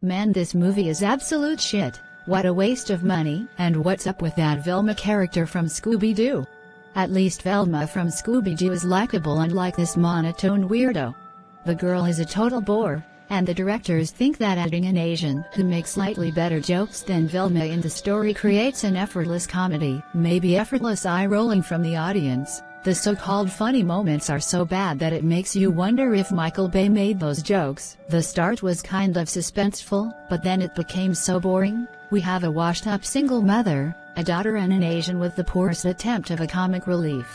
Man, this movie is absolute shit. What a waste of money. And what's up with that Velma character from Scooby-Doo? At least Velma from Scooby-Doo is likable, unlike this monotone weirdo. The girl is a total bore, and the directors think that adding an Asian who makes slightly better jokes than Velma in the story creates an effortless comedy, maybe effortless eye-rolling from the audience. The so-called funny moments are so bad that it makes you wonder if Michael Bay made those jokes. The start was kind of suspenseful, but then it became so boring. We have a washed-up single mother, a daughter, and an Asian with the poorest attempt of a comic relief.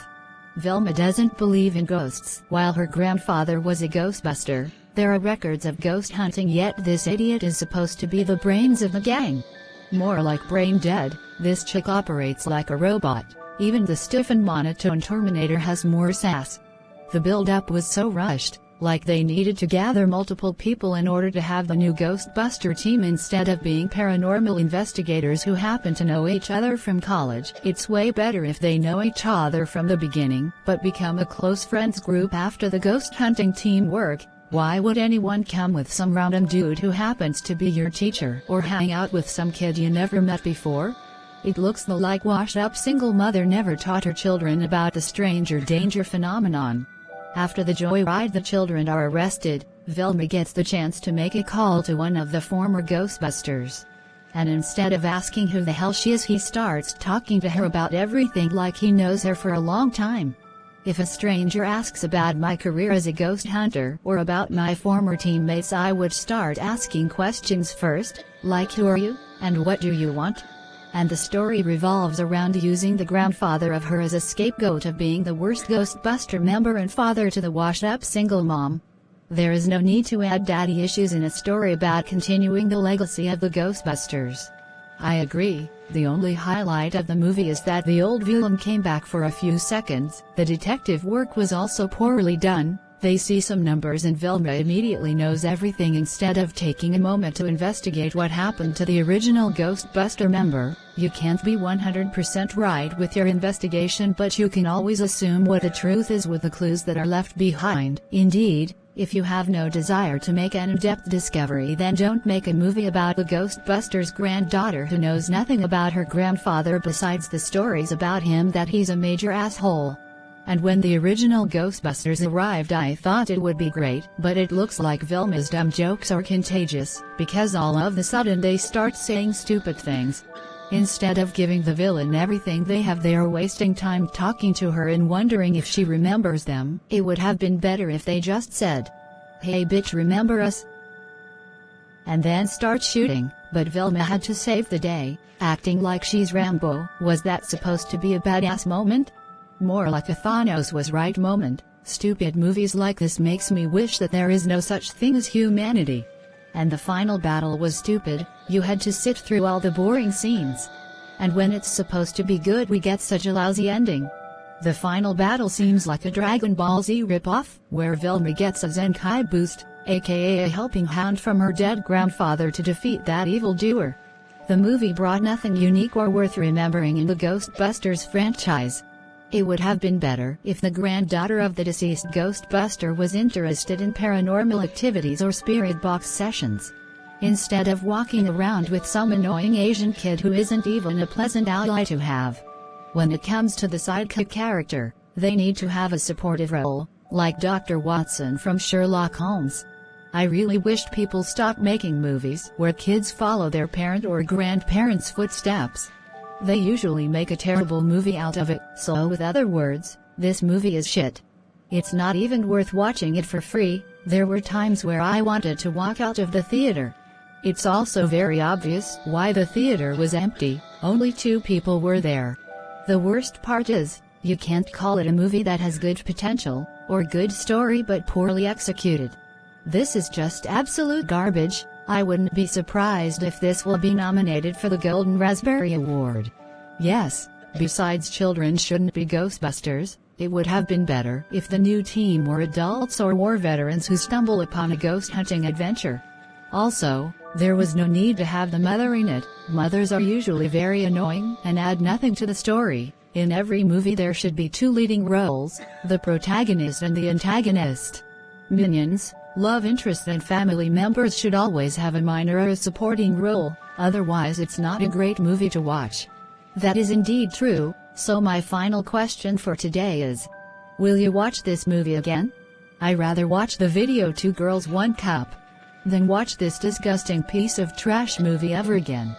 Velma doesn't believe in ghosts. While her grandfather was a ghostbuster, there are records of ghost hunting, yet this idiot is supposed to be the brains of the gang. More like brain dead. This chick operates like a robot. Even the stiff and monotone Terminator has more sass. The build-up was so rushed, like they needed to gather multiple people in order to have the new Ghostbuster team instead of being paranormal investigators who happen to know each other from college. It's way better if they know each other from the beginning, but become a close friends group after the ghost hunting team work. Why would anyone come with some random dude who happens to be your teacher, or hang out with some kid you never met before? It looks like washed-up single mother never taught her children about the stranger danger phenomenon. After the joyride, the children are arrested. Velma gets the chance to make a call to one of the former Ghostbusters. And instead of asking who the hell she is, he starts talking to her about everything like he knows her for a long time. If a stranger asks about my career as a ghost hunter or about my former teammates, I would start asking questions first, like who are you, and what do you want? And the story revolves around using the grandfather of her as a scapegoat of being the worst Ghostbuster member and father to the washed-up single mom. There is no need to add daddy issues in a story about continuing the legacy of the Ghostbusters. I agree, the only highlight of the movie is that the old villain came back for a few seconds. The detective work was also poorly done. They see some numbers and Velma immediately knows everything instead of taking a moment to investigate what happened to the original Ghostbuster member. You can't be 100% right with your investigation, but you can always assume what the truth is with the clues that are left behind. Indeed, if you have no desire to make an in-depth discovery, then don't make a movie about the Ghostbusters' granddaughter who knows nothing about her grandfather besides the stories about him that he's a major asshole. And when the original Ghostbusters arrived, I thought it would be great, but it looks like Velma's dumb jokes are contagious, because all of a sudden they start saying stupid things. Instead of giving the villain everything they have, they are wasting time talking to her and wondering if she remembers them. It would have been better if they just said, "Hey bitch, remember us?" and then start shooting, but Velma had to save the day, acting like she's Rambo. Was that supposed to be a badass moment? More like a Thanos was right moment. Stupid movies like this makes me wish that there is no such thing as humanity. And the final battle was stupid. You had to sit through all the boring scenes. And when it's supposed to be good, we get such a lousy ending. The final battle seems like a Dragon Ball Z ripoff, where Velma gets a Zenkai boost, aka a helping hand from her dead grandfather to defeat that evildoer. The movie brought nothing unique or worth remembering in the Ghostbusters franchise. It would have been better if the granddaughter of the deceased Ghostbuster was interested in paranormal activities or spirit box sessions. Instead of walking around with some annoying Asian kid who isn't even a pleasant ally to have. When it comes to the sidekick character, they need to have a supportive role, like Dr. Watson from Sherlock Holmes. I really wished people stopped making movies where kids follow their parent or grandparents' footsteps. They usually make a terrible movie out of it. So with other words, this movie is shit. It's not even worth watching it for free. There were times where I wanted to walk out of the theater. It's also very obvious why the theater was empty. Only 2 people were there. The worst part is, you can't call it a movie that has good potential, or good story but poorly executed. This is just absolute garbage. I wouldn't be surprised if this will be nominated for the Golden Raspberry Award. Yes, besides children shouldn't be Ghostbusters, it would have been better if the new team were adults or war veterans who stumble upon a ghost hunting adventure. Also, there was no need to have the mother in it. Mothers are usually very annoying and add nothing to the story. In every movie there should be 2 leading roles, the protagonist and the antagonist. Minions, Love interests and family members should always have a minor or a supporting role, otherwise it's not a great movie to watch. That is indeed true, so my final question for today is: will you watch this movie again? I rather watch the video Two Girls One Cup than watch this disgusting piece of trash movie ever again.